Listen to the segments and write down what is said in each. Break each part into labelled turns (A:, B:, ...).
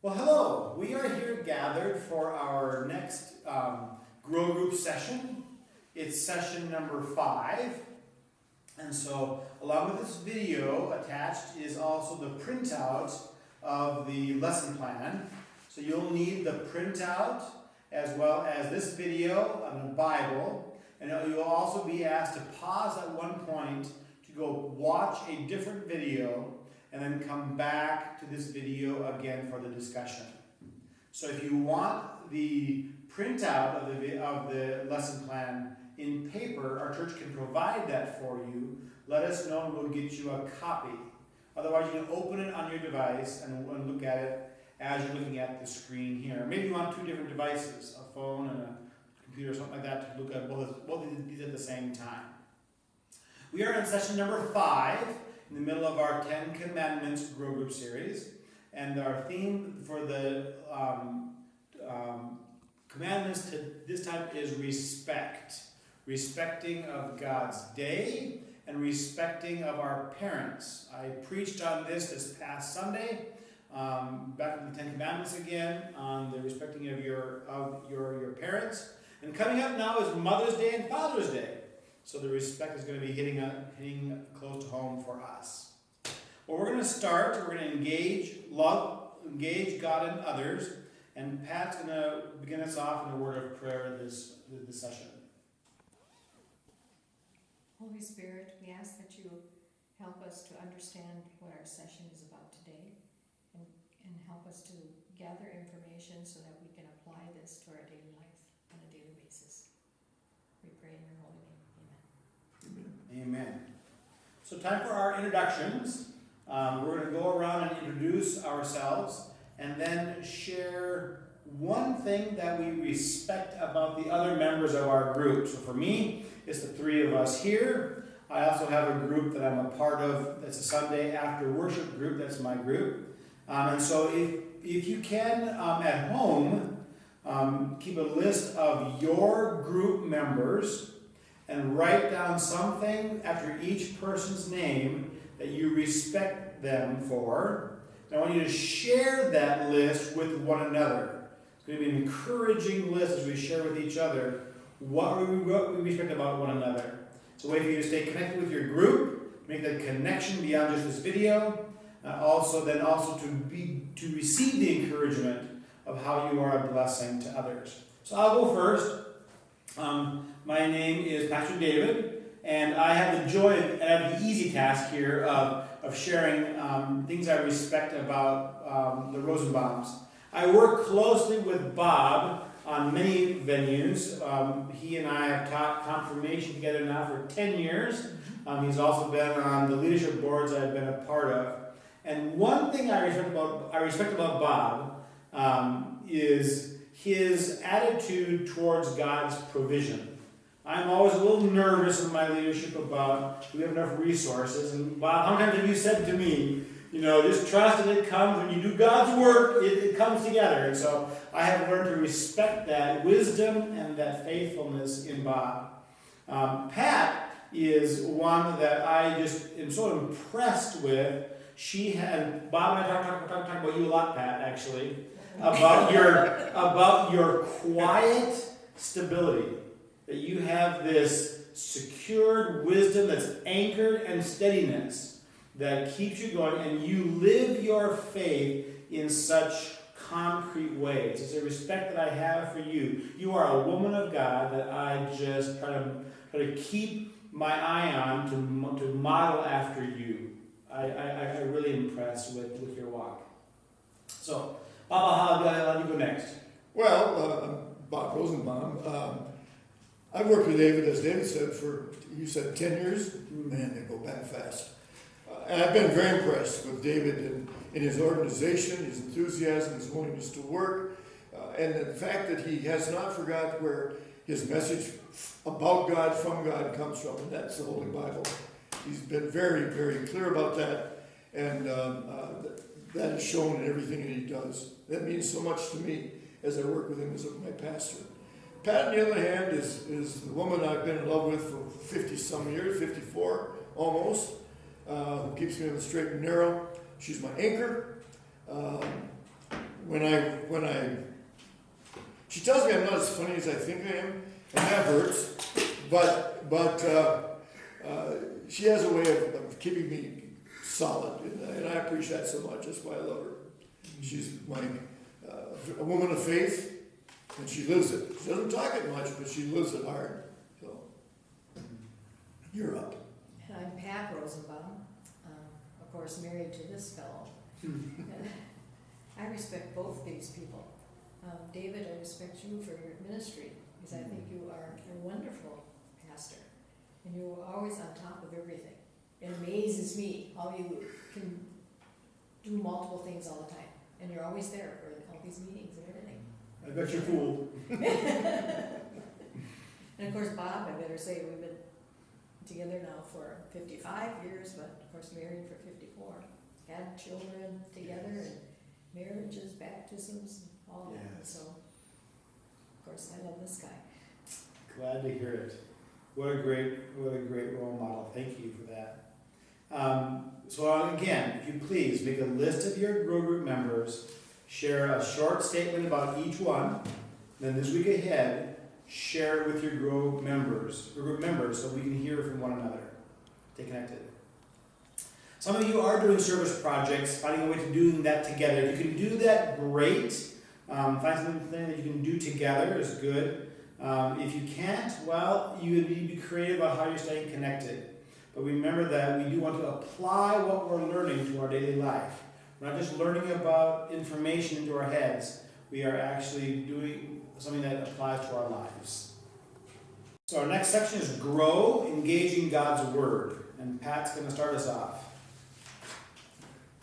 A: Well, hello. We are here gathered for our next Grow Group session. It's session number 5. And so, along with this video attached is also the printout of the lesson plan. So you'll need the printout as well as this video and the Bible. And you'll also be asked to pause at one point to go watch a different video and then come back to this video again for the discussion. So if you want the printout of the lesson plan in paper, our church can provide that for you. Let us know and we'll get you a copy. Otherwise, you can open it on your device and look at it as you're looking at the screen here. Maybe you want 2 different devices, a phone and a computer or something like that, to look at both of these at the same time. We are in session number 5. In the middle of our 10 Commandments Grow Group series. And our theme for the commandments to this time is respect. Respecting of God's day and respecting of our parents. I preached on this past Sunday, back in the 10 Commandments again, on the respecting of your parents. And coming up now is Mother's Day and Father's Day. So the respect is going to be hitting close to home for us. Well, we're going to start. We're going to engage God and others. And Pat's going to begin us off in a word of prayer this session.
B: Holy Spirit, we ask that you help us to understand what our session is about today and help us to gather information so that we can apply this to our daily life on a daily basis. We pray in your holy name.
A: Amen. So time for our introductions. We're going to go around and introduce ourselves and then share one thing that we respect about the other members of our group. So for me, it's the 3 of us here. I also have a group that I'm a part of. That's a Sunday after worship group. That's my group. And so if you can, at home, keep a list of your group members and write down something after each person's name that you respect them for. And I want you to share that list with one another. It's going to be an encouraging list as we share with each other what we respect about one another. It's a way for you to stay connected with your group, make that connection beyond just this video, also to receive the encouragement of how you are a blessing to others. So I'll go first. My name is Pastor David, and I have the joy and the easy task here of sharing things I respect about the Rosenbaums. I work closely with Bob on many venues. He and I have taught confirmation together now for 10 years. He's also been on the leadership boards I've been a part of. And one thing I respect about Bob is his attitude towards God's provision. I'm always a little nervous in my leadership about, do we have enough resources? And Bob, how many times have you said to me, just trust that it comes. When you do God's work, it comes together. And so I have learned to respect that wisdom and that faithfulness in Bob. Pat is one that I just am so impressed with. Bob and I talk about you a lot, Pat, actually, about your quiet stability. That you have this secured wisdom that's anchored and steadiness that keeps you going, and you live your faith in such concrete ways. It's a respect that I have for you. You are a woman of God that I just try to keep my eye on to model after you. I really impressed with your walk. So, Bob, how do you go next?
C: Well, I'm Bob Rosenbaum. I've worked with David, as David said, for 10 years. Man, they go back fast. And I've been very impressed with David in his organization, his enthusiasm, his willingness to work, and the fact that he has not forgot where his message about God, from God, comes from, and that's the Holy Bible. He's been very, very clear about that, and that is shown in everything that he does. That means so much to me as I work with him as my pastor. Pat, on the other hand, is the woman I've been in love with for 50-some years, 54 almost, who keeps me on the straight and narrow. She's my anchor. When she tells me I'm not as funny as I think I am, and that hurts. But she has a way of keeping me solid, and I appreciate that so much. That's why I love her. She's a woman of faith, and she lives it. She doesn't talk it much, but she lives it hard. So, you're up.
B: And I'm Pat Rosenbaum, of course married to this fellow. I respect both these people. David, I respect you for your ministry, because I think you are a wonderful pastor, and you're always on top of everything. It amazes me how you can do multiple things all the time, and you're always there for all these meetings and everything.
A: I bet you're fooled.
B: And of course, Bob, I better say, we've been together now for 55 years, but of course married for 54. Had children together, and marriages, baptisms, all that.
A: Yes.
B: So, of course, I love this guy.
A: Glad to hear it. What a great role model. Thank you for that. So again, if you please make a list of your Grow Group members, share a short statement about each one. Then this week ahead, share it with your Grow Group members, so we can hear from one another. Stay connected. Some of you are doing service projects, finding a way to doing that together. If you can do that, great. Find something that you can do together is good. If you can't, well, you need to be creative about how you're staying connected. But remember that we do want to apply what we're learning to our daily life. We're not just learning about information into our heads. We are actually doing something that applies to our lives. So our next section is Grow, Engaging God's Word. And Pat's going to start us off.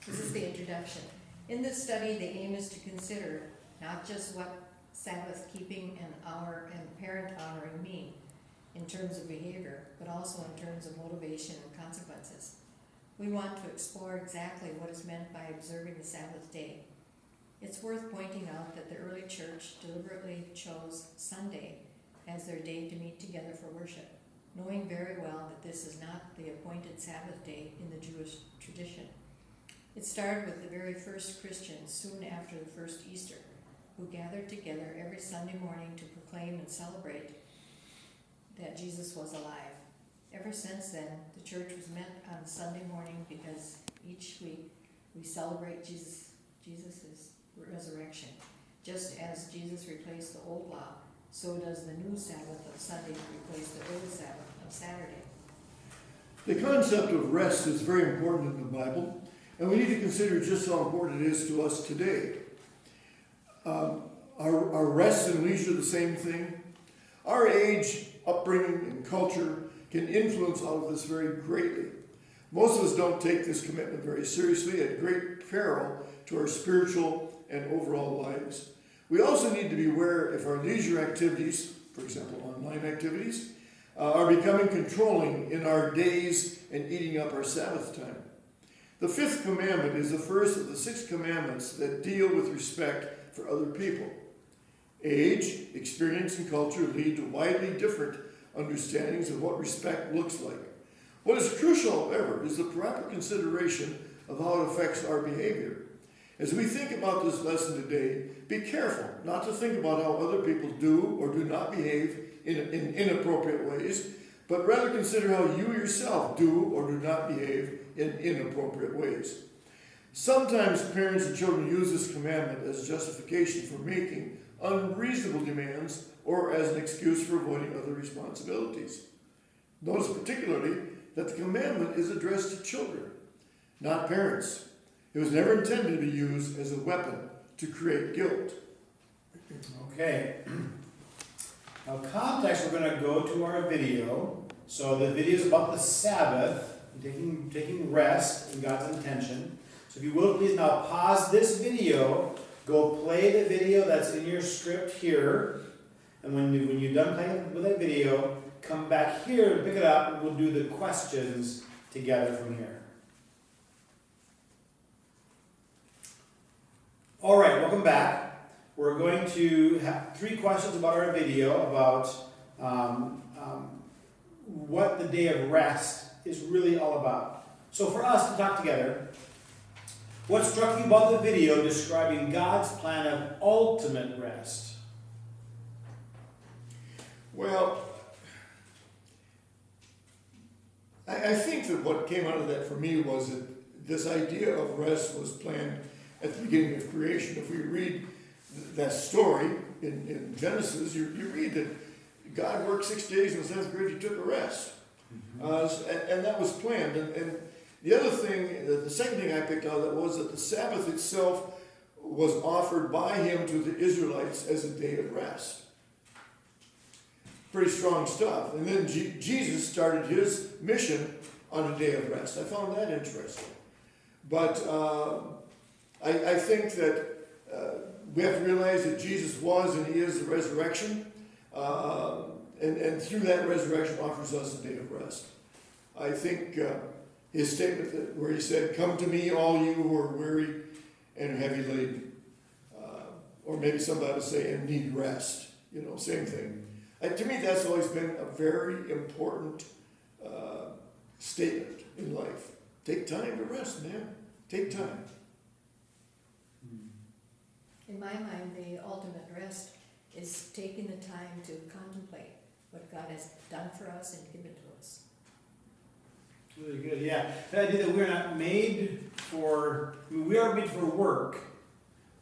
B: This is the introduction. In this study, the aim is to consider not just what Sabbath keeping and parent honoring mean in terms of behavior, but also in terms of motivation and consequences. We want to explore exactly what is meant by observing the Sabbath day. It's worth pointing out that the early church deliberately chose Sunday as their day to meet together for worship, knowing very well that this is not the appointed Sabbath day in the Jewish tradition. It started with the very first Christians soon after the first Easter, who gathered together every Sunday morning to proclaim and celebrate that Jesus was alive. Ever since then, the church was met on Sunday morning because each week we celebrate Jesus' resurrection. Just as Jesus replaced the old law, so does the new Sabbath of Sunday replace the old Sabbath of Saturday.
C: The concept of rest is very important in the Bible, and we need to consider just how important it is to us today. Are rest and leisure the same thing? Our age, upbringing, and culture can influence all of this very greatly. Most of us don't take this commitment very seriously, at great peril to our spiritual and overall lives. We also need to be aware if our leisure activities, for example online activities, are becoming controlling in our days and eating up our Sabbath time. The fifth commandment is the first of the 6 commandments that deal with respect for other people. Age, experience, and culture lead to widely different understandings of what respect looks like. What is crucial, however, is the proper consideration of how it affects our behavior. As we think about this lesson today, be careful not to think about how other people do or do not behave in inappropriate ways, but rather consider how you yourself do or do not behave in inappropriate ways. Sometimes parents and children use this commandment as justification for making unreasonable demands or as an excuse for avoiding other responsibilities. Notice particularly that the commandment is addressed to children, not parents. It was never intended to be used as a weapon to create guilt.
A: Okay. Now, context, we're going to go to our video. So the video is about the Sabbath, taking rest in God's intention. So if you will, please now pause this video, go play the video that's in your script here, and when you're done playing with that video, come back here and pick it up, and we'll do the questions together from here. All right, welcome back. We're going to have 3 questions about our video about what the day of rest is really all about. So for us to talk together, What struck you about the video describing God's plan of ultimate rest?
C: Well, I think that what came out of that for me was that this idea of rest was planned at the beginning of creation. If we read that story in Genesis, you read that God worked 6 days and the seventh day he took a rest. And that was planned. And the other thing, the second thing I picked out of that was that the Sabbath itself was offered by him to the Israelites as a day of rest. Pretty strong stuff. And then Jesus started his mission on a day of rest. I found that interesting. But I think that we have to realize that Jesus was and he is the resurrection. And through that resurrection offers us a day of rest. I think his statement where he said, "Come to me, all you who are weary and heavy laden." Or maybe somebody say, "and need rest." Same thing. To me, that's always been a very important statement in life. Take time to rest, man. Take time.
B: In my mind, the ultimate rest is taking the time to contemplate what God has done for us and given to us.
A: Really good, yeah. The idea that we're not made for, we are made for work.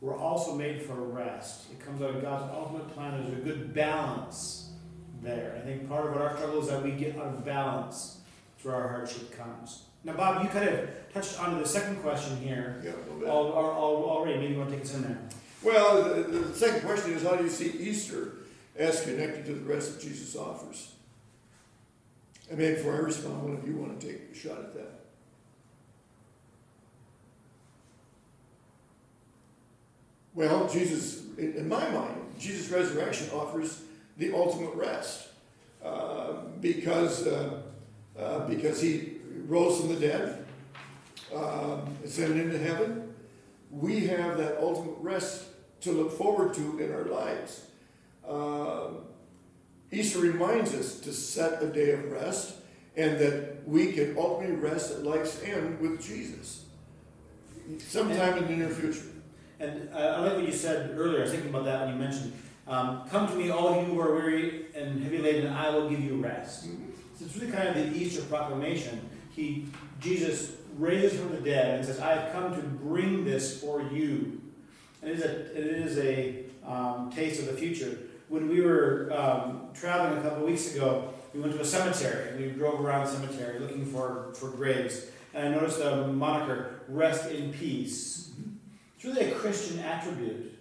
A: We're also made for rest. It comes out of God's ultimate plan. There's a good balance there. I think part of what our struggle is that we get out of balance through our hardship comes. Now, Bob, you kind of touched on the second question here.
C: Yeah, a little bit.
A: Already. Maybe you want to take us in there.
C: Well, the second question is, how do you see Easter as connected to the rest that Jesus offers? And maybe before I respond, one of you want to take a shot at that. Well, Jesus, in my mind, Jesus' resurrection offers the ultimate rest because he rose from the dead, ascended into heaven. We have that ultimate rest to look forward to in our lives. Easter reminds us to set a day of rest and that we can ultimately rest at life's end with Jesus sometime in the near future.
A: And I like what you said earlier. I was thinking about that when you mentioned, "Come to me, all you who are weary and heavy laden, and I will give you rest."
C: Mm-hmm.
A: So it's really kind of the Easter proclamation. Jesus raised from the dead and says, "I have come to bring this for you." And it is a taste of the future. When we were traveling a couple of weeks ago, we went to a cemetery. We drove around the cemetery looking for graves. And I noticed the moniker, "Rest in Peace." It's really a Christian attribute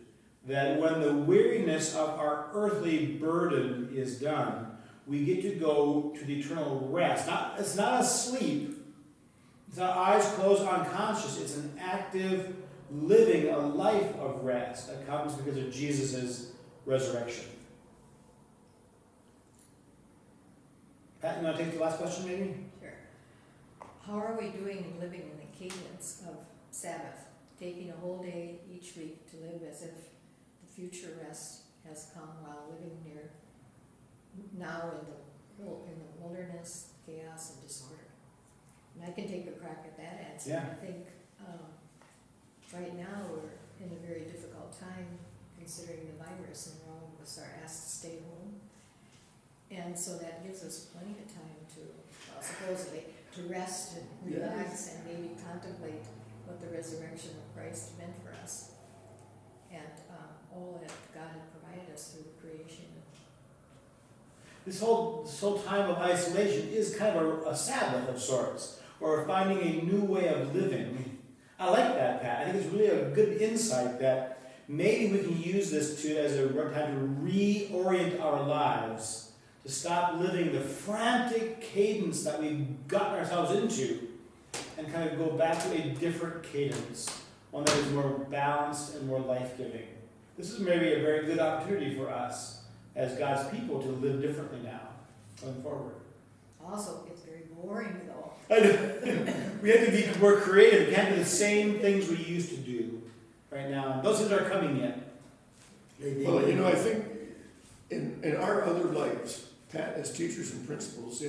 A: that when the weariness of our earthly burden is done, we get to go to the eternal rest. It's not a sleep. It's not eyes closed, unconscious. It's an active living a life of rest that comes because of Jesus' resurrection. Pat, you want to take the last question, maybe?
B: Sure. How are we doing in living in the cadence of Sabbath? Taking a whole day each week to live as if the future rest has come while living now in the wilderness, chaos, and disorder. And I can take a crack at that answer.
A: Yeah.
B: I think right now we're in a very difficult time considering the virus, and we're all of us are asked to stay home. And so that gives us plenty of time to supposedly to rest and relax and maybe contemplate what the resurrection of Christ meant for us, and all that God had provided us through creation.
A: This whole time of isolation is kind of a Sabbath of sorts, or finding a new way of living. I like that, Pat. I think it's really a good insight that maybe we can use this as a time to reorient our lives, to stop living the frantic cadence that we've gotten ourselves into, and kind of go back to a different cadence, one that is more balanced and more life-giving. This is maybe a very good opportunity for us as God's people to live differently now, going forward.
B: Also, it's very boring though.
A: I know. We have to be more creative. We can't do the same things we used to do right now. Those things aren't coming yet.
C: Well, I think in our other lives, Pat, as teachers and principals,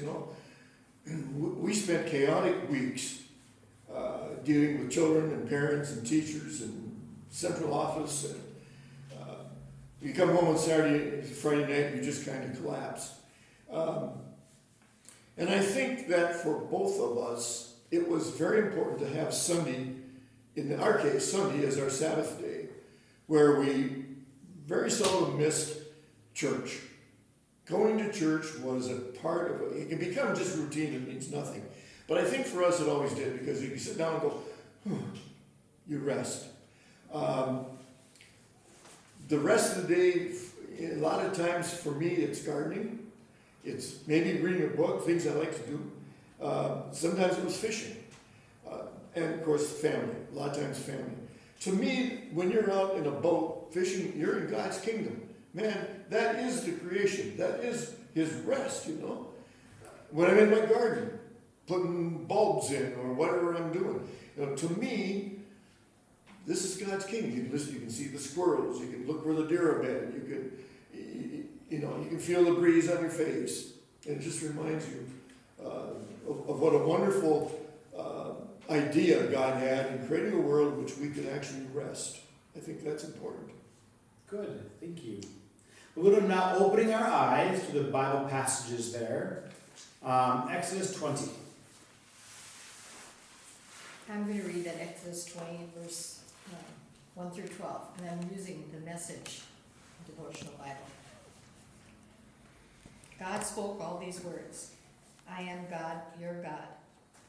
C: we spent chaotic weeks dealing with children and parents and teachers and central office. And you come home on Friday night, you just kind of collapse. And I think that for both of us, it was very important to have Sunday, in our case, Sunday as our Sabbath day, where we very seldom missed church. Going to church was a part of it. It can become just routine, it means nothing. But I think for us it always did, because you can sit down and go, you rest. The rest of the day, a lot of times for me, it's gardening. It's maybe reading a book, things I like to do. Sometimes it was fishing. And of course, family. A lot of times family. To me, when you're out in a boat fishing, you're in God's kingdom. Man, that is the creation. That is his rest, you know. When I'm in my garden, putting bulbs in or whatever I'm doing. You know, to me, this is God's kingdom. You can listen, you can see the squirrels, you can look where the deer are bedded, you can feel the breeze on your face. And it just reminds you of what a wonderful idea God had in creating a world in which we could actually rest. I think that's important.
A: Good, thank you. We're going to now opening our eyes to the Bible passages there. Exodus 20.
B: I'm going to read that Exodus 20, verse 1 through 12, and I'm using the Message devotional Bible. God spoke all these words. I am God, your God,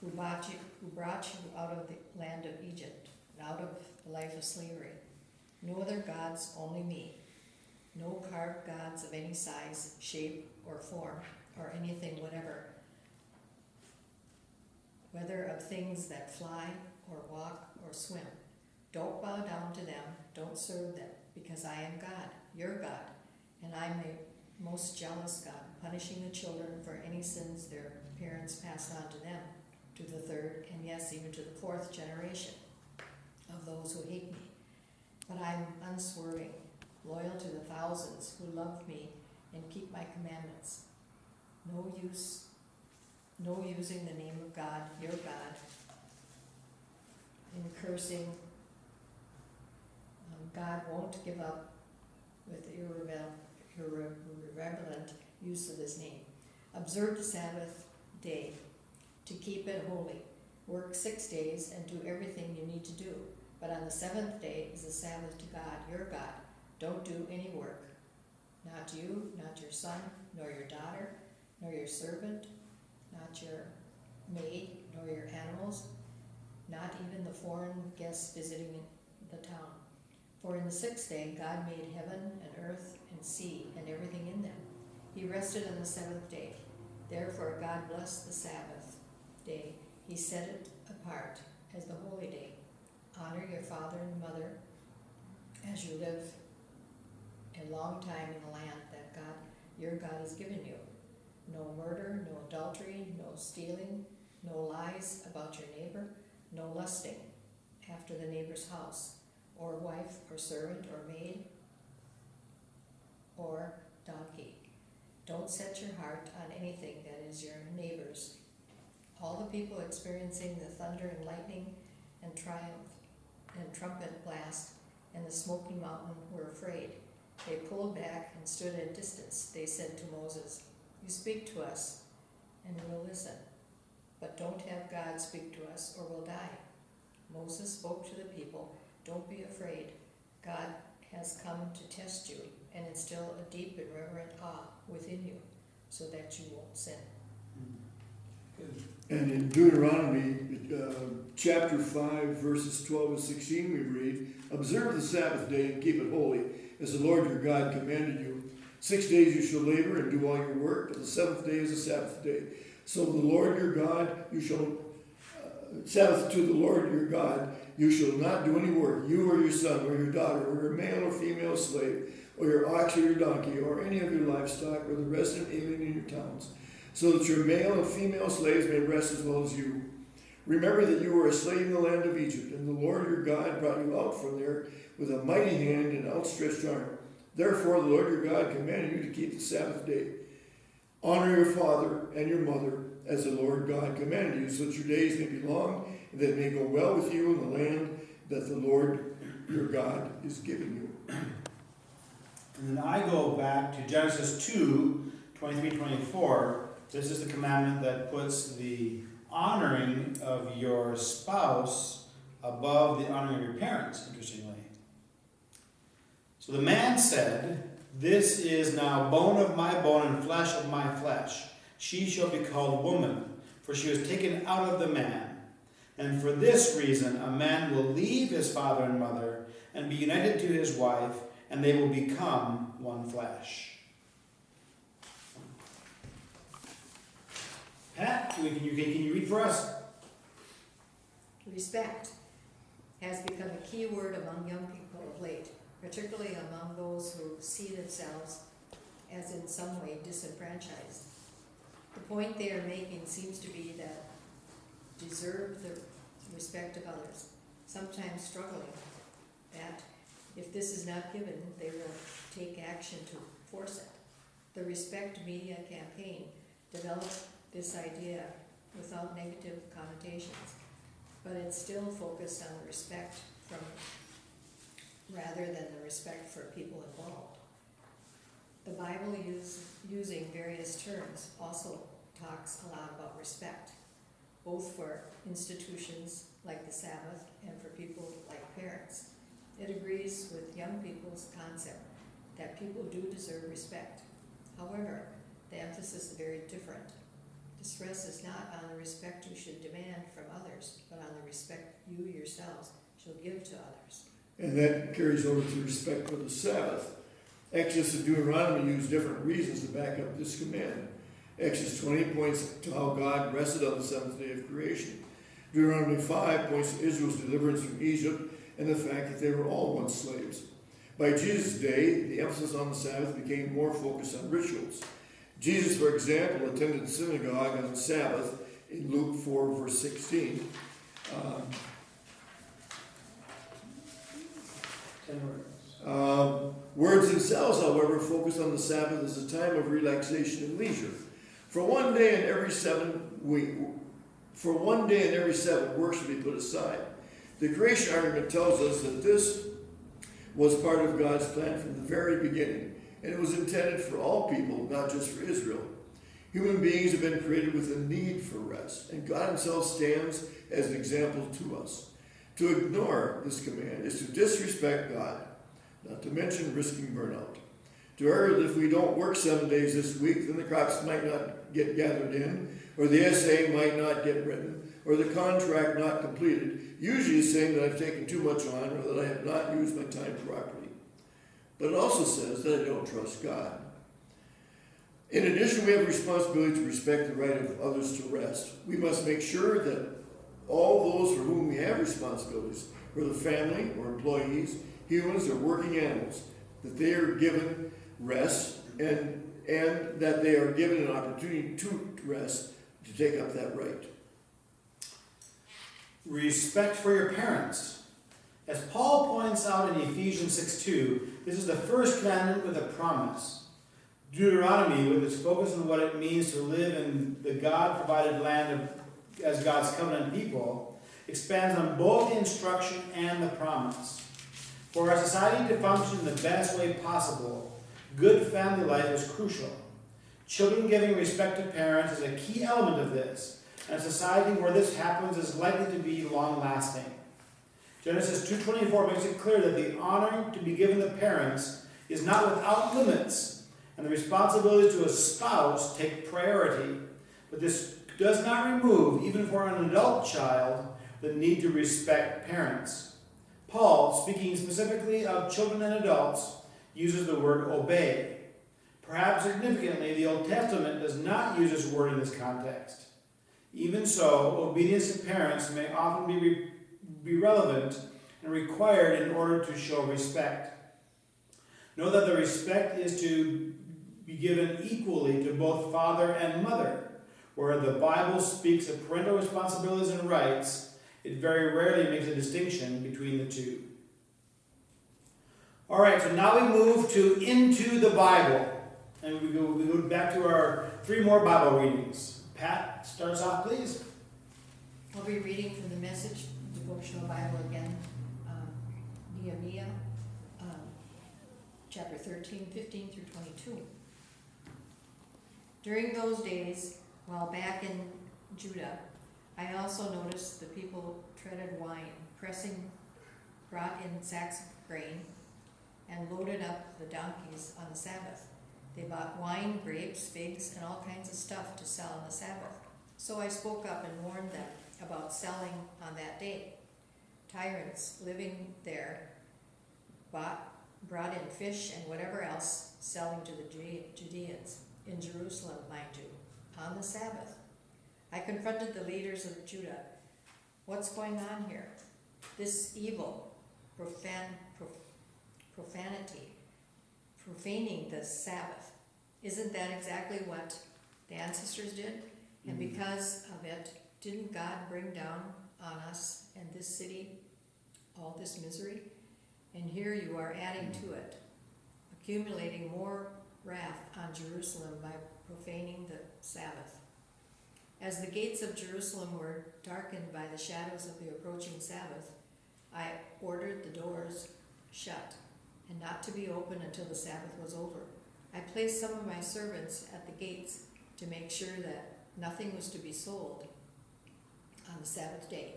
B: who brought you out of the land of Egypt, out of the life of slavery. No other gods, only me. No carved gods of any size, shape, or form, or anything whatever, whether of things that fly, or walk, or swim. Don't bow down to them, don't serve them, because I am God, your God, and I'm a most jealous God, punishing the children for any sins their parents pass on to them, to the third, and yes, even to the fourth generation of those who hate me. But I'm unswerving, loyal to the thousands who love me and keep my commandments. No using the name of God, your God, in cursing. God won't give up with irreverent use of his name. Observe the Sabbath day to keep it holy. Work 6 days and do everything you need to do. But on the seventh day is the Sabbath to God, your God. Don't do any work. Not you, not your son, nor your daughter, nor your servant, not your maid, nor your animals, not even the foreign guests visiting the town. For in the 6th day God made heaven and earth and sea and everything in them. He rested on the 7th day. Therefore God blessed the Sabbath day. He set it apart as the holy day. Honor your father and mother as you live a long time in the land that God, your God, has given you. No murder, no adultery, no stealing, no lies about your neighbor, no lusting after the neighbor's house, or wife, or servant, or maid, or donkey. Don't set your heart on anything that is your neighbor's. All the people experiencing the thunder and lightning and triumph and trumpet blast and the smoky mountain were afraid. They pulled back and stood at a distance. They said to Moses, "You speak to us, and we'll listen. But don't have God speak to us, or we'll die." Moses spoke to the people, "Don't be afraid. God has come to test you and instill a deep and reverent awe within you, so that you won't sin."
A: Good.
C: And in Deuteronomy chapter 5, verses 12 and 16, we read, "Observe the Sabbath day and keep it holy, as the Lord your God commanded you. 6 days you shall labor and do all your work, but the seventh day is a Sabbath day. So the Lord your God, you shall, Sabbath to the Lord your God, you shall not do any work, you or your son or your daughter, or your male or female slave, or your ox or your donkey, or any of your livestock, or the resident alien in your towns, so that your male and female slaves may rest as well as you. Remember that you were a slave in the land of Egypt, and the Lord your God brought you out from there with a mighty hand and outstretched arm. Therefore the Lord your God commanded you to keep the Sabbath day. Honor your father and your mother, as the Lord God commanded you, so that your days may be long and that it may go well with you in the land that the Lord your God is giving you.
A: And then I go back to Genesis 2, 23, 24. This is the commandment that puts the honoring of your spouse above the honoring of your parents, interestingly. So the man said, "This is now bone of my bone and flesh of my flesh. She shall be called woman, for she was taken out of the man. And for this reason a man will leave his father and mother and be united to his wife, and they will become one flesh." Pat, can you read for us?
B: Respect has become a key word among young people of late, particularly among those who see themselves as in some way disenfranchised. The point they are making seems to be that deserve the respect of others, sometimes struggling that if this is not given, they will take action to force it. The Respect Media campaign developed this idea without negative connotations, but it's still focused on the respect from rather than the respect for people involved. The Bible using various terms also talks a lot about respect, both for institutions like the Sabbath and for people like parents. It agrees with young people's concept that people do deserve respect. However, the emphasis is very different. The stress is not on the respect you should demand from others, but on the respect you yourselves shall give to others.
C: And that carries over to respect for the Sabbath. Exodus and Deuteronomy use different reasons to back up this command. Exodus 20 points to how God rested on the seventh day of creation. Deuteronomy 5 points to Israel's deliverance from Egypt and the fact that they were all once slaves. By Jesus' day, the emphasis on the Sabbath became more focused on rituals. Jesus, for example, attended the synagogue on the Sabbath in Luke 4, verse 16.
A: 10 words.
C: Words themselves, however, focus on the Sabbath as a time of relaxation and leisure. For one day in every 7 work should be put aside. The creation argument tells us that this was part of God's plan from the very beginning, and it was intended for all people, not just for Israel. Human beings have been created with a need for rest, and God himself stands as an example to us. To ignore this command is to disrespect God, not to mention risking burnout. To argue that if we don't work 7 days this week, then the crops might not get gathered in, or the essay might not get written, or the contract not completed, usually is saying that I've taken too much on or that I have not used my time properly. But it also says that I don't trust God. In addition, we have a responsibility to respect the right of others to rest. We must make sure that all those for whom we have responsibilities, whether family or employees, humans or working animals, that they are given rest and that they are given an opportunity to rest, to take up that right.
A: Respect for your parents. As Paul points out in Ephesians 6:2, this is the first commandment with a promise. Deuteronomy, with its focus on what it means to live in the God-provided land as God's covenant people, expands on both the instruction and the promise. For our society to function in the best way possible, good family life is crucial. Children giving respect to parents is a key element of this, and a society where this happens is likely to be long-lasting. Genesis 2:24 makes it clear that the honor to be given to parents is not without limits, and the responsibilities to a spouse take priority. But this does not remove, even for an adult child, the need to respect parents. Paul, speaking specifically of children and adults, uses the word obey. Perhaps significantly, the Old Testament does not use this word in this context. Even so, obedience to parents may often be relevant and required in order to show respect. Know that the respect is to be given equally to both father and mother. Where the Bible speaks of parental responsibilities and rights, it very rarely makes a distinction between the two. All right, so now we move to into the Bible. And we go back to our 3 more Bible readings. Pat, start us off, please.
B: We'll be reading from the Message Devotional Bible again, Nehemiah, chapter 13, 15 through 22. During those days, while back in Judah, I also noticed the people treaded wine, brought in sacks of grain, and loaded up the donkeys on the Sabbath. They bought wine, grapes, figs, and all kinds of stuff to sell on the Sabbath. So I spoke up and warned them about selling on that day. Tyrants living there brought in fish and whatever else selling to the Judeans in Jerusalem, mind you, on the Sabbath. I confronted the leaders of Judah. What's going on here? This evil, profanity, profaning the Sabbath. Isn't that exactly what the ancestors did? And because of it, didn't God bring down on us and this city all this misery? And here you are adding to it, accumulating more wrath on Jerusalem by profaning the Sabbath. As the gates of Jerusalem were darkened by the shadows of the approaching Sabbath, I ordered the doors shut and not to be open until the Sabbath was over. I placed some of my servants at the gates to make sure that nothing was to be sold on the Sabbath day.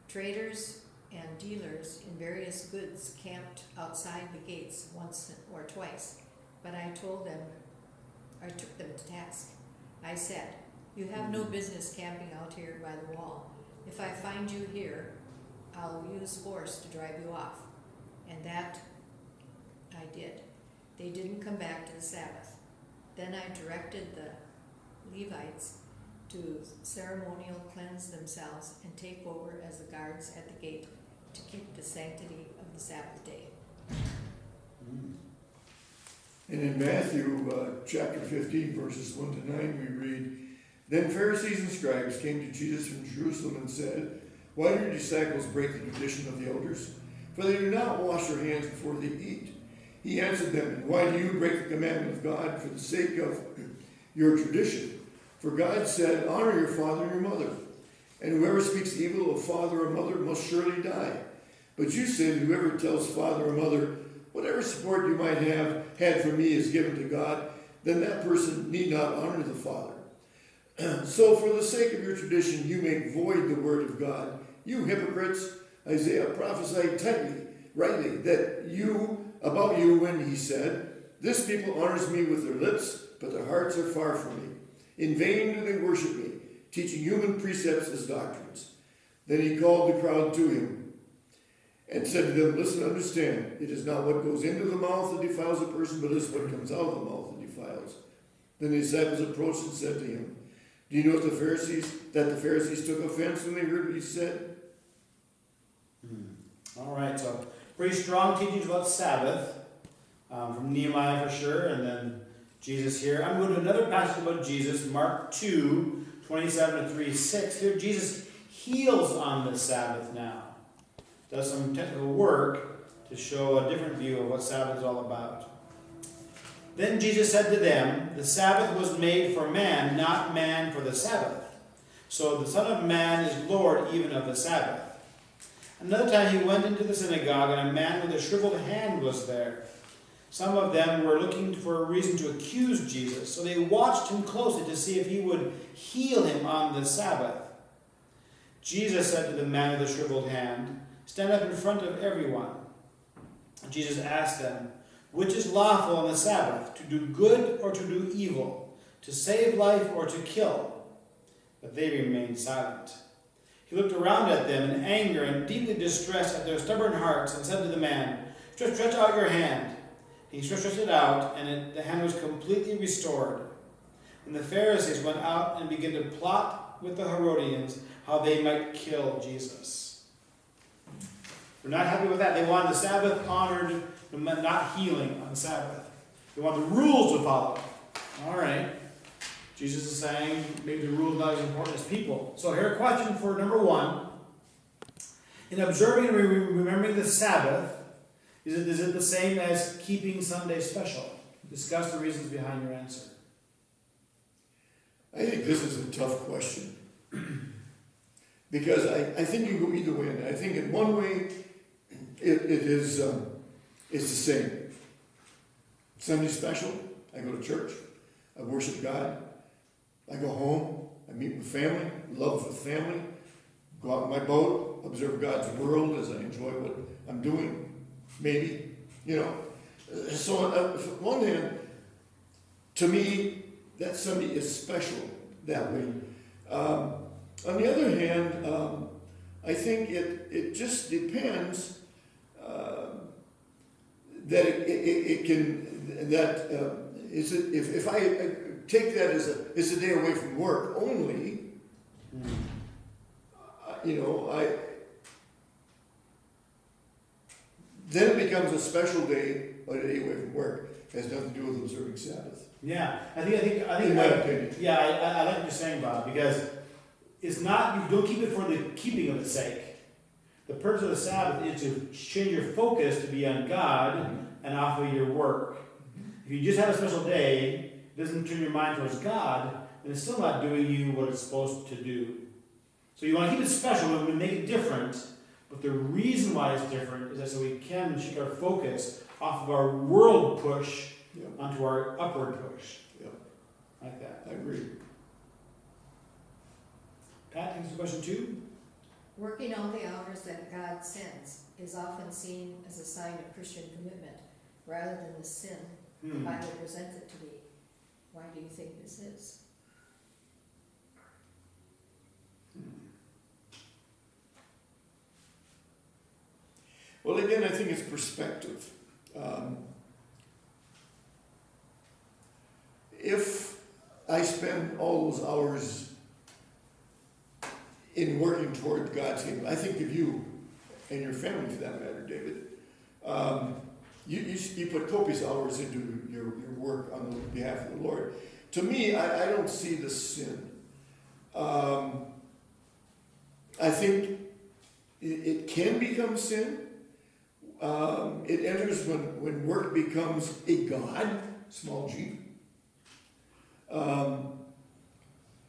B: Traders and dealers in various goods camped outside the gates once or twice, but I took them to task. I said, "You have no business camping out here by the wall. If I find you here, I'll use force to drive you off." And that I did. They didn't come back to the Sabbath. Then I directed the Levites to ceremonial cleanse themselves and take over as the guards at the gate to keep the sanctity of the Sabbath day.
C: And in Matthew chapter 15, verses 1 to 9, we read, "Then Pharisees and scribes came to Jesus from Jerusalem and said, 'Why do your disciples break the tradition of the elders? For they do not wash their hands before they eat.' He answered them, 'And why do you break the commandment of God for the sake of your tradition? For God said, honor your father and your mother. And whoever speaks evil of father or mother must surely die. But you said, whoever tells father or mother, whatever support you might have had from me is given to God, then that person need not honor the father. So for the sake of your tradition, you make void the word of God. You hypocrites, Isaiah prophesied rightly, about you when he said, this people honors me with their lips, but their hearts are far from me. In vain do they worship me, teaching human precepts as doctrines. Then he called the crowd to him and said to them, listen, understand, it is not what goes into the mouth that defiles a person, but it is what comes out of the mouth that defiles. Then the disciples approached and said to him, do you know that the Pharisees took offense when they heard what he said?
A: All right, so pretty strong teachings about Sabbath from Nehemiah for sure, and then Jesus here. I'm going to another passage about Jesus, Mark 2, 27-36. Here Jesus heals on the Sabbath now. Does some technical work to show a different view of what Sabbath is all about. Then Jesus said to them, the Sabbath was made for man, not man for the Sabbath. So the Son of Man is Lord even of the Sabbath. Another time he went into the synagogue, and a man with a shriveled hand was there. Some of them were looking for a reason to accuse Jesus, so they watched him closely to see if he would heal him on the Sabbath. Jesus said to the man with the shriveled hand, stand up in front of everyone. Jesus asked them, which is lawful on the Sabbath, to do good or to do evil, to save life or to kill? But they remained silent. He looked around at them in anger and deeply distressed at their stubborn hearts and said to the man, stretch out your hand. He stretched it out, and the hand was completely restored. And the Pharisees went out and began to plot with the Herodians how they might kill Jesus. They're not happy with that. They wanted the Sabbath honored, not healing on the Sabbath. They want the rules to follow. All right. Jesus is saying maybe the rule is not as important as people. So here a question for number one. In observing and remembering the Sabbath, is it the same as keeping Sunday special? Discuss the reasons behind your answer.
C: I think this is a tough question. Because I think you go either way, and I think in one way, it is, it's the same. Sunday special, I go to church, I worship God, I go home, I meet with family, love with family, go out in my boat, observe God's world as I enjoy what I'm doing, maybe, you know. So on one hand, to me, that Sunday is special that way. On the other hand, I think it just depends that it can, that is it, if I take that as it's a day away from work only, you know, then it becomes a special day, a day away from work. It has nothing to do with observing Sabbath.
A: Yeah, I think.
C: In my opinion.
A: Yeah, I like what you're saying, Bob, because it's not, you don't keep it for the keeping of its sake. The purpose of the Sabbath is to change your focus to be on God and off of your work. If you just have a special day, it doesn't turn your mind towards God, then it's still not doing you what it's supposed to do. So you want to keep it special and make it different, but the reason why it's different is that so we can shift our focus off of our world push onto our upward push.
C: Yep.
A: Like that.
C: I agree.
A: Pat, answer question 2?
B: Working all the hours that God sends is often seen as a sign of Christian commitment, rather than the sin the Bible presents it to be. Why do you think this is?
C: Well, again, I think it's perspective. If I spend all those hours in working toward God's kingdom, I think of you and your family, for that matter, David. You put copious hours into your work on behalf of the Lord. To me, I don't see the sin. I think it can become sin. It enters when work becomes a god, small g, and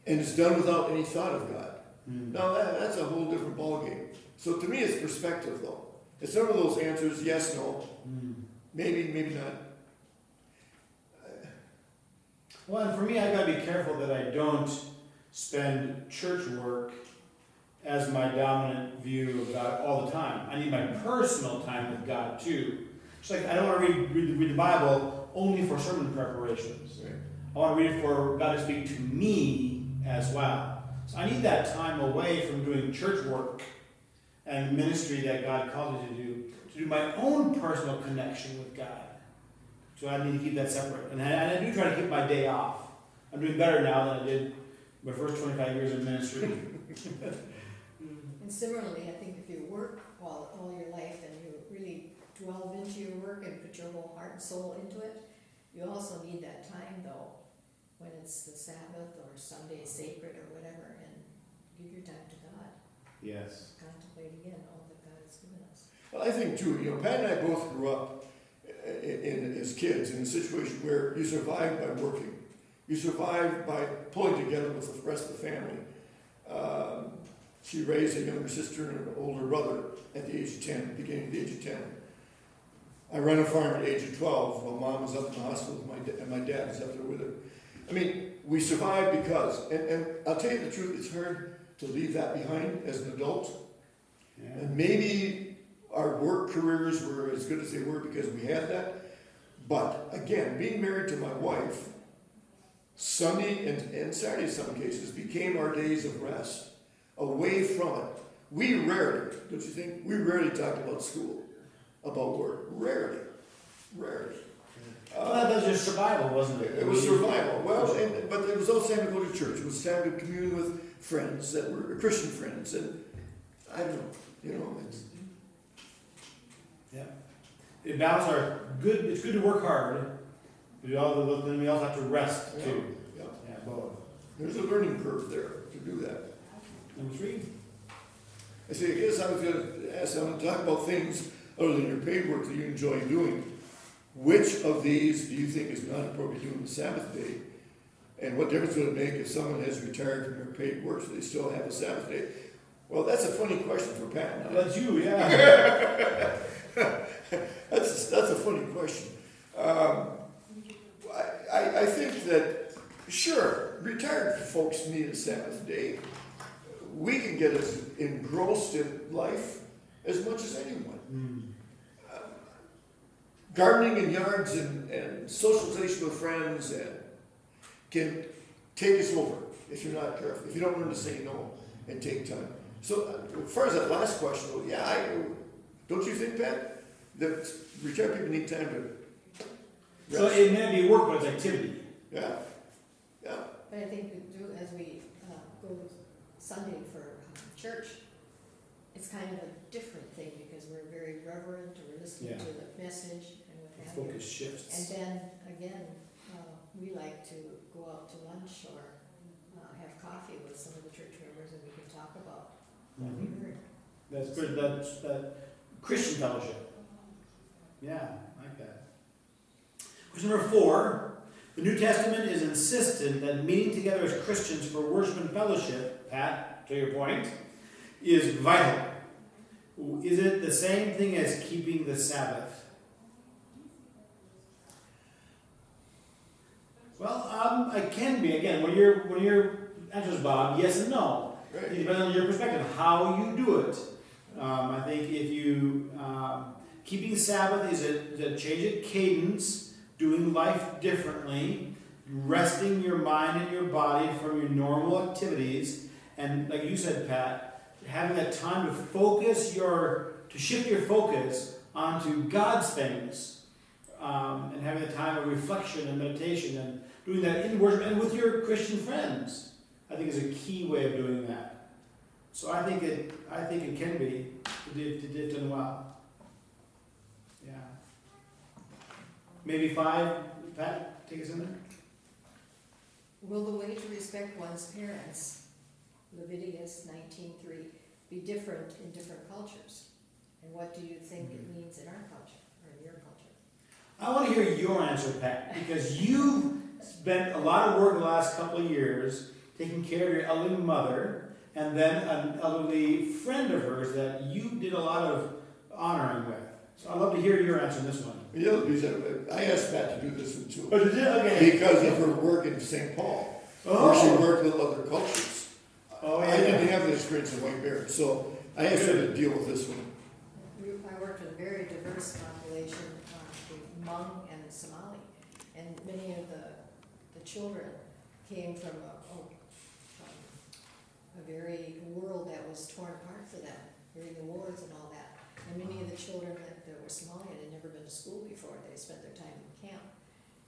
C: it's done without any thought of God. Now that's a whole different ballgame. So to me, it's perspective, though. It's none of those answers, yes, no, maybe, maybe not.
A: Well, and for me, I've got to be careful that I don't spend church work as my dominant view of God all the time. I need my personal time with God too. Just like I don't want to read the Bible only for sermon preparations.
C: Right.
A: I want to read it for God to speak to me as well. So I need that time away from doing church work and ministry that God called me to do my own personal connection with God. So I need to keep that separate. And I do try to keep my day off. I'm doing better now than I did my first 25 years of ministry.
B: And similarly, I think if you work all your life and you really delve into your work and put your whole heart and soul into it, you also need that time, though, when it's the Sabbath or Sunday sacred or whatever, and give your time to God.
A: Yes.
B: Contemplate again all that God has given us.
C: Well, I think too, Pat and I both grew up as kids in a situation where you survived by working. You survived by pulling together with the rest of the family. She raised a younger sister and an older brother at the age of 10, beginning of the age of 10. I ran a farm at the age of 12 while Mom was up in the hospital and my dad was up there with her. I mean, we survived because, and I'll tell you the truth, it's hard to leave that behind as an adult.
A: Yeah.
C: And maybe our work careers were as good as they were because we had that. But again, being married to my wife, Sunday and Saturday in some cases became our days of rest. Away from it. We rarely, don't you think? We rarely talked about school, about work. Rarely.
A: Well, that was just survival, wasn't it?
C: It was survival. Well, but it was also time to go to church. It was time to commune with friends that were Christian friends. And I don't know, it's...
A: Yeah. It balances our good. It's good to work hard, but then we also have to rest too.
C: Yeah.
A: Yeah, both.
C: There's a learning curve there to do that.
A: Number 3.
C: I say, I guess I was going to ask, I'm going to talk about things other than your paid work that you enjoy doing. Which of these do you think is not appropriate to do on the Sabbath day? And what difference would it make if someone has retired from their paid work so they still have a Sabbath day? Well, that's a funny question for Pat and I.
A: That's you, yeah.
C: That's a funny question. I think that, sure, retired folks need a Sabbath day. We can get as engrossed in life as much as anyone. Gardening in yards and socialization with friends and can take us over if you're not careful, if you don't learn to say no and take time. So as far as that last question, well, yeah, don't you think, Pat, that retired people need time to
A: So
C: rest?
A: it may be work, but it's activity.
C: Yeah, yeah.
B: But I think we do, as we go Sunday for church, it's kind of a different thing because we're very reverent, or we're listening
A: Yeah.
B: to the message and what
A: The
B: have you.
A: focus shifts.
B: And then, again, we like to go out to lunch or have coffee with some of the church members and we can talk about what we
A: Mhm.
B: heard.
A: That's good, that's that Christian fellowship. Yeah, I like that. Question number 4. The New Testament is insistent that meeting together as Christians for worship and fellowship, Pat, to your point, is vital. Is it the same thing as keeping the Sabbath? Well, it can be. Again, when your answers, Bob, yes and no. It
C: Right.
A: depends on your perspective, how you do it. I think if you, keeping Sabbath is a change of cadence, doing life differently, resting your mind and your body from your normal activities, and like you said, Pat, having that time to to shift your focus onto God's things, and having a time of reflection and meditation, and doing that in worship and with your Christian friends, I think is a key way of doing that. So I think it can be did done well. Yeah. Maybe 5, Pat, take us in there.
B: Will the way to respect one's parents, Leviticus 19:3, be different in different cultures? And what do you think it means in our culture, or in your culture?
A: I want to hear your answer, Pat, because you've spent a lot of work the last couple of years taking care of your elderly mother, and then an elderly friend of hers that you did a lot of honoring with. So I'd love to hear your answer on this one.
C: The other reason, I asked Pat to do this one too.
A: Oh, did you? Okay.
C: Because of her work in St. Paul, where she
A: Oh,
C: worked with other cultures.
A: oh
C: I didn't
A: yeah.
C: have the experience in White Bear, so I asked her to deal with this one.
B: I worked with a very diverse population, the Hmong and Somali, and many of the children came from a very world that was torn apart for them during the wars and all that. And many of the children that were Somali had never been to school before, they spent their time in camp.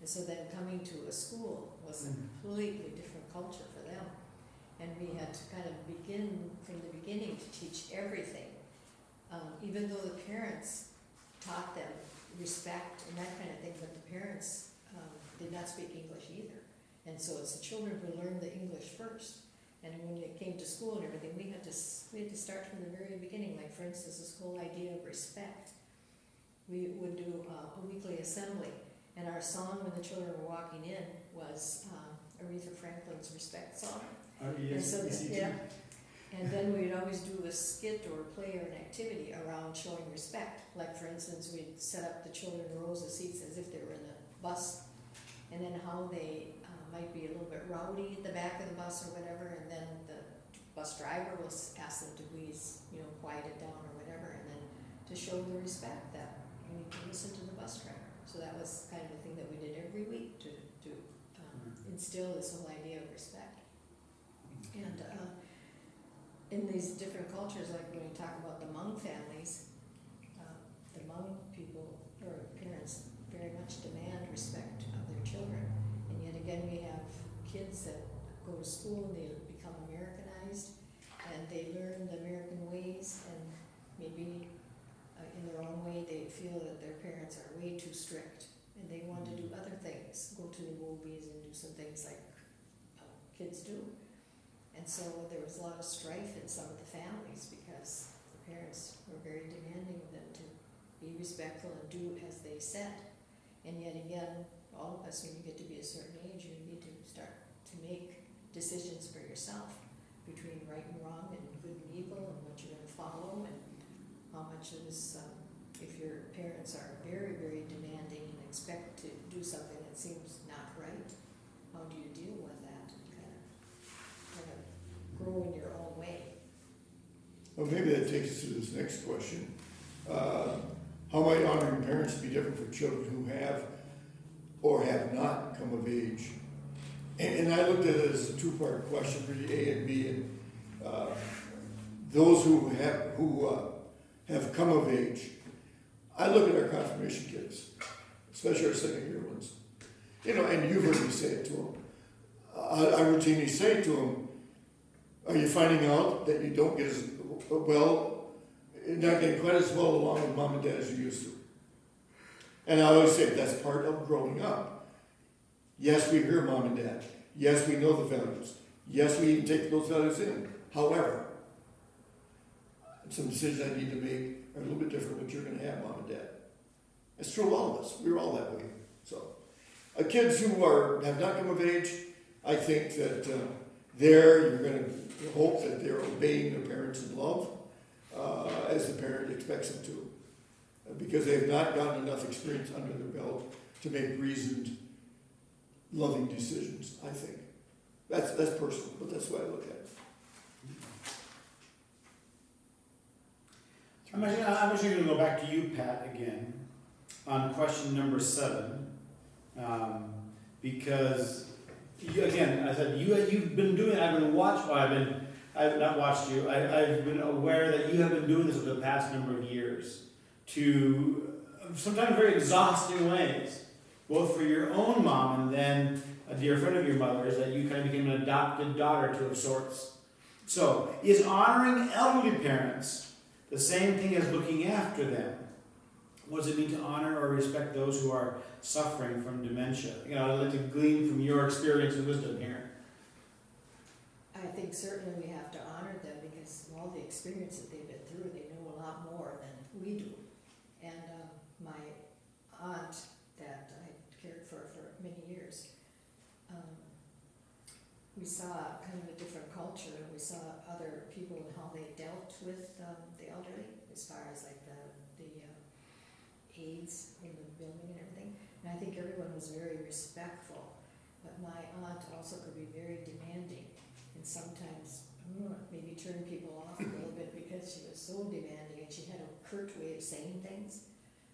B: And so then coming to a school was a completely different culture for them. And we had to kind of begin from the beginning to teach everything. Even though the parents taught them respect and that kind of thing, but the parents did not speak English either. And so it's the children who learned the English first. And when it came to school and everything, we had to start from the very beginning. Like for instance, this whole idea of respect. We would do a weekly assembly, and our song when the children were walking in was Aretha Franklin's Respect song. And so and then we'd always do a skit or a play or an activity around showing respect. Like for instance, we'd set up the children in rows of seats as if they were in a bus, and then how they might be a little bit rowdy at the back of the bus or whatever, and then the bus driver will ask them to please, quiet it down or whatever, and then to show the respect that you need to listen to the bus driver. So that was kind of the thing that we did every week to instill this whole idea of respect. And in these different cultures, like when we talk about the Hmong families, the Hmong people or parents very much demand respect of their children. And yet again, we have kids that go to school and they become Americanized and they learn the American ways, and maybe in their own way they feel that their parents are way too strict and they want to do other things, go to the movies and do some things like kids do. And so there was a lot of strife in some of the families because the parents were very demanding of them to be respectful and do as they said. And yet again, all of us, when you get to be a certain age, you need to start to make decisions for yourself. between right and wrong and good and evil and what you're gonna follow and how much is, if your parents are very, very demanding and expect to do something that seems not right, how do you deal with that and kind of grow in your own way?
C: Well, maybe that takes us to this next question. How might honoring parents be different for children who have or have not come of age? And I looked at it as a two-part question, really, A and B. And those who have come of age, I look at our confirmation kids, especially our second-year ones. You know, and you've heard me say it to them. I routinely say to them, "Are you finding out that you don't get as well, you're not getting quite as well along with mom and dad as you used to?" And I always say that's part of growing up. Yes, we hear mom and dad. Yes, we know the values. Yes, we even take those values in. However, some decisions I need to make are a little bit different what you're going to have, mom and dad. It's true of all of us. We're all that way. So, kids who have not come of age, I think that there you're going to hope that they're obeying their parents in love as the parent expects them to, because they have not gotten enough experience under their belt to make reasoned, loving decisions. I think that's personal, but that's the way I look at it.
A: I'm actually going to go back to you, Pat, again, on question number 7, because again, I said you've been doing. I've been watched. Well, I've not watched you. I've been aware that you have been doing this over the past number of years, to sometimes very exhausting ways, both for your own mom and then a dear friend of your mother's, that you kind of became an adopted daughter to of sorts. So, is honoring elderly parents the same thing as looking after them? What does it mean to honor or respect those who are suffering from dementia? You know, I'd like to glean from your experience and wisdom here.
B: I think certainly we have to honor them because of all the experience that they've been through, they know a lot more than we do. And my aunt that I cared for many years, we saw kind of a different culture. We saw other people and how they dealt with the elderly, as far as like the aides in the building and everything. And I think everyone was very respectful. But my aunt also could be very demanding and sometimes maybe turn people off a little bit because she was so demanding and she had a curt way of saying things.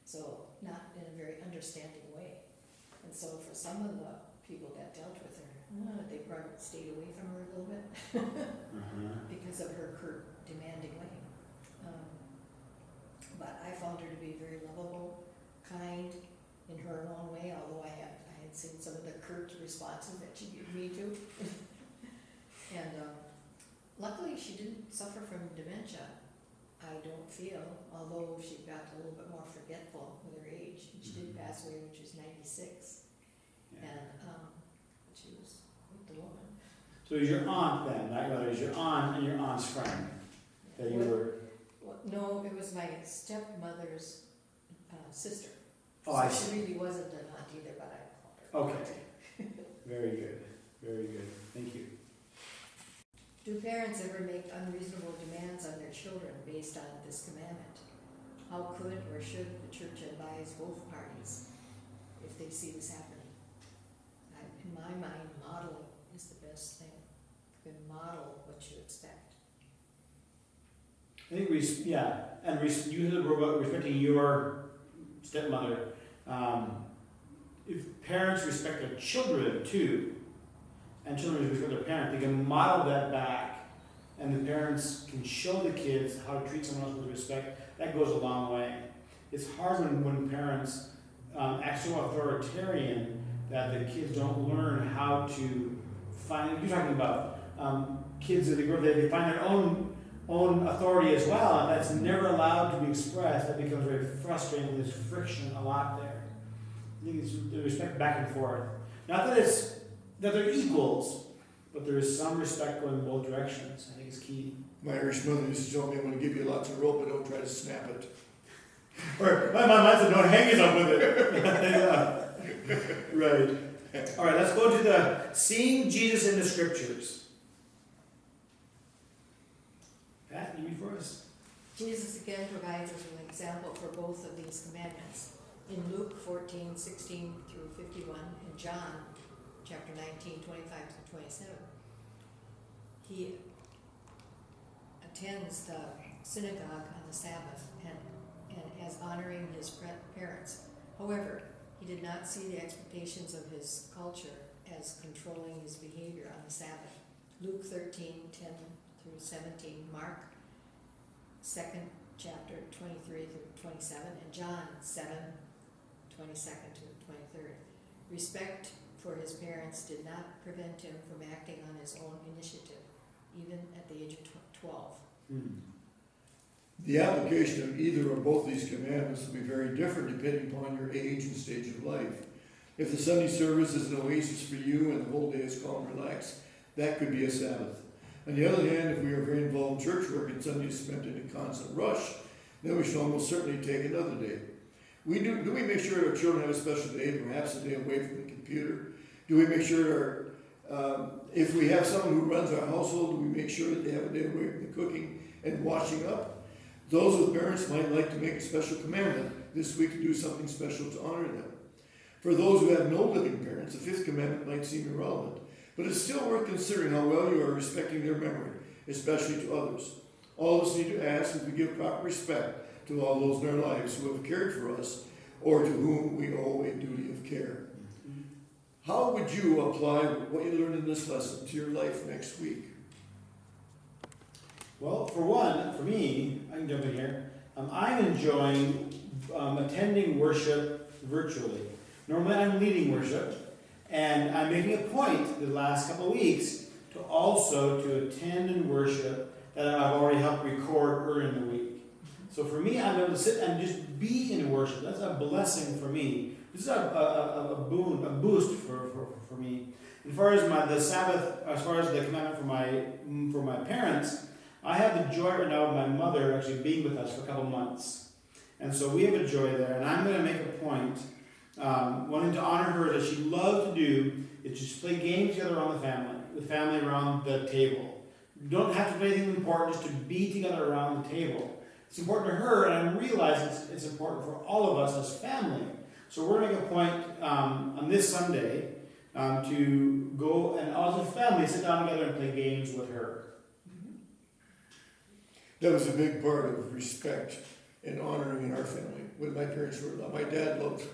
B: So not in a very understanding way. And so for some of the people that dealt with her, they probably stayed away from her a little bit because of her curt, demanding way. But I found her to be very lovable, kind in her own way, although I had seen some of the curt responses that she gave me to. And luckily she didn't suffer from dementia, I don't feel, although she got a little bit more forgetful with her age. She did pass away when she was 96.
A: Yeah.
B: And she was quite the woman.
A: So is your aunt then, not your mother, is your aunt and your aunt's friend that you were...
B: Well, no, it was my stepmother's sister.
A: Oh, I
B: So
A: see.
B: she really wasn't an aunt either, but I called her.
A: Okay. Very good. Very good. Thank you.
B: Do parents ever make unreasonable demands on their children based on this commandment? How could or should the church advise both parties if they see this happening? In my mind, modeling is the best thing. You can model what you expect.
A: I think you said about respecting your stepmother. If parents respect their children too, and children respect their parents, they can model that back, and the parents can show the kids how to treat someone else with respect. That goes a long way. It's hard when parents act so authoritarian that the kids don't learn how to find. You're talking about kids as they grow up, they find their own authority as well, and that's never allowed to be expressed. That becomes very frustrating. There's friction a lot there. I think it's the respect back and forth. Not that they're equals, but there is some respect going in both directions. I think it's key.
C: My Irish mother used to tell me, "I'm going to give you lots of rope, but don't try to snap it."
A: Or my mom said, "Don't hang yourself with it." Right. All right. Let's go to the seeing Jesus in the Scriptures.
B: Jesus again provides us with an example for both of these commandments. In Luke 14:16 through 51, and John chapter 19:25 through 27, he attends the synagogue on the Sabbath and as honoring his parents. However, he did not see the expectations of his culture as controlling his behavior on the Sabbath. Luke 13:10 through 17, Mark 2nd chapter 23 through 27, and John 7:22 to 23rd. Respect for his parents did not prevent him from acting on his own initiative, even at the age of 12.
C: The application of either or both these commandments will be very different depending upon your age and stage of life. If the Sunday service is an oasis for you and the whole day is calm and relaxed, that could be a Sabbath. On the other hand, if we are very involved in church work and Sunday is spent in a constant rush, then we should almost certainly take another day. Do we make sure our children have a special day, perhaps a day away from the computer? Do we make sure if we have someone who runs our household, do we make sure that they have a day away from the cooking and washing up? Those with parents might like to make a special commandment this week to do something special to honor them. For those who have no living parents, the fifth commandment might seem irrelevant, but it's still worth considering how well you are respecting their memory, especially to others. All of us need to ask if we give proper respect to all those in our lives who have cared for us or to whom we owe a duty of care. How would you apply what you learned in this lesson to your life next week?
A: Well, for me, I can jump in here. I'm enjoying attending worship virtually. Normally I'm leading worship, and I'm making a point the last couple of weeks to also to attend and worship that I've already helped record earlier in the week. So for me, I'm able to sit and just be in worship. That's a blessing for me. This is a boon, a boost for me. As far as the Sabbath, as far as the commandment for my parents, I have the joy right now of my mother actually being with us for a couple months. And so we have a joy there, and I'm going to make a point, wanting to honor her that she loved to do, is just play games together around the family around the table. You don't have to do anything important, just to be together around the table. It's important to her, and I realize it's important for all of us as family. So we're going to make a point on this Sunday to go and as a family sit down together and play games with her.
C: That was a big part of respect and honoring in our family. When my parents were alive, my dad loved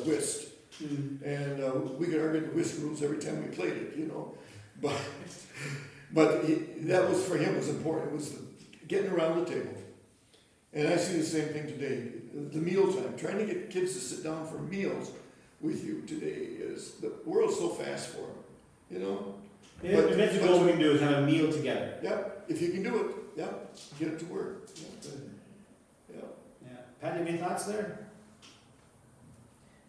C: whist, and we could argue the whist rules every time we played it, But that was for him was important. It was getting around the table, and I see the same thing today. The mealtime, trying to get kids to sit down for meals with you today is the world's so fast for them,
A: Yeah, the next goal we can do is have a meal together.
C: Yep, if you can do it, yep, get it to work. Yeah.
A: Pat, any thoughts there?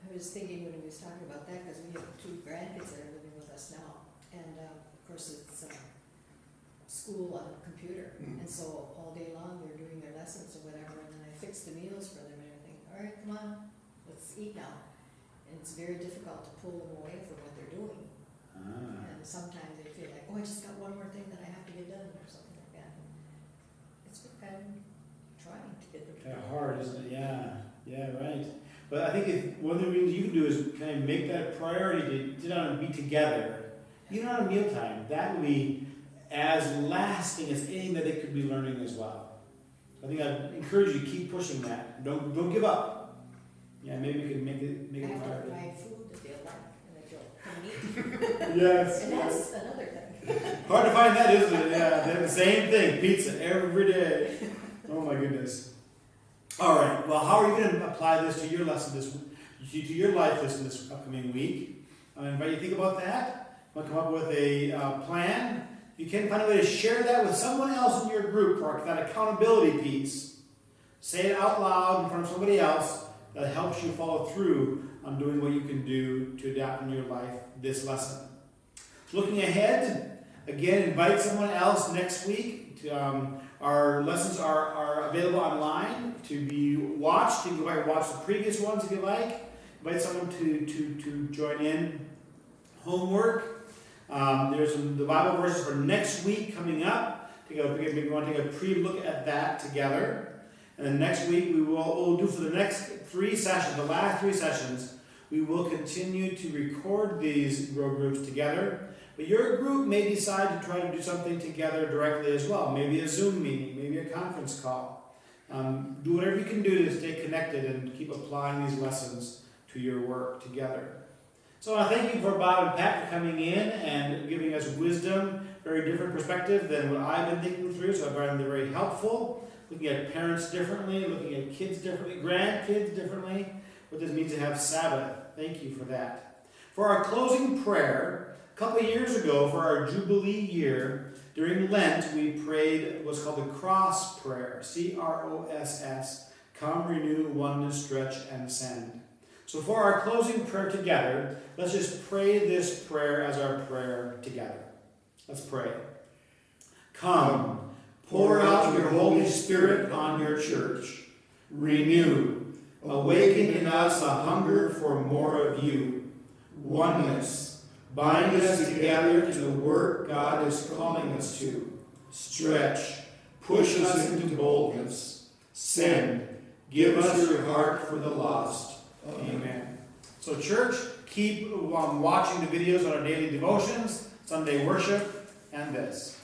B: I was thinking when he was talking about that, because we have 2 grandkids that are living with us now, and of course it's school on a computer, and so all day long they're doing their lessons or whatever, and then I fix the meals for them and everything. All right, come on, let's eat now. And it's very difficult to pull them away from what they're doing. And sometimes they feel like, oh, I just got one more thing that I have to get done or something like that. It's been kind of trying to get them to
A: Kind of hard, isn't it? Yeah, right. But I think one of the things you can do is kind of make that a priority to sit down and be together, even on a mealtime. That will be as lasting as anything that they could be learning as well. I think I'd encourage you to keep pushing that. Don't give up. Yeah, maybe we can make it
B: I
A: a
B: have to
A: priority.
B: provide food that they'll like and that they'll come and eat.
A: Yes.
B: And that's another thing.
A: Hard to find that, isn't it? Yeah, they're the same thing. Pizza every day. Oh my goodness. All right. Well, how are you going to apply this to your lesson to your life this upcoming week? I invite you to think about that. We'll come up with a plan. You can find a way to share that with someone else in your group for that accountability piece. Say it out loud in front of somebody else that helps you follow through on doing what you can do to adapt in your life this lesson. Looking ahead, again, invite someone else next week. Our lessons are available online to be watched. You can go back and watch the previous ones if you like. Invite someone to join in. Homework. There's the Bible verses for next week coming up. We want to take a pre-look at that together. And then next week we'll do for the next 3 sessions, the last 3 sessions, we will continue to record these grow groups together. But your group may decide to try to do something together directly as well. Maybe a Zoom meeting, maybe a conference call. Do whatever you can do to stay connected and keep applying these lessons to your work together. So I thank you for Bob and Pat for coming in and giving us wisdom, very different perspective than what I've been thinking through. So I find them very helpful, looking at parents differently, looking at kids differently, grandkids differently, what this means to have Sabbath. Thank you for that. For our closing prayer, a couple of years ago, for our Jubilee year, during Lent, we prayed what's called the Cross Prayer, CROSS, Come, Renew, Oneness, Stretch, and Ascend. So for our closing prayer together, let's just pray this prayer as our prayer together. Let's pray. Come, pour out your Holy Spirit on your church. Renew, awaken in us a hunger for more of you. Oneness, bind us together to the work God is calling us to. Stretch, push us into boldness. Send, give us your heart for the lost. Amen. So church, keep watching the videos on our daily devotions, Sunday worship, and this.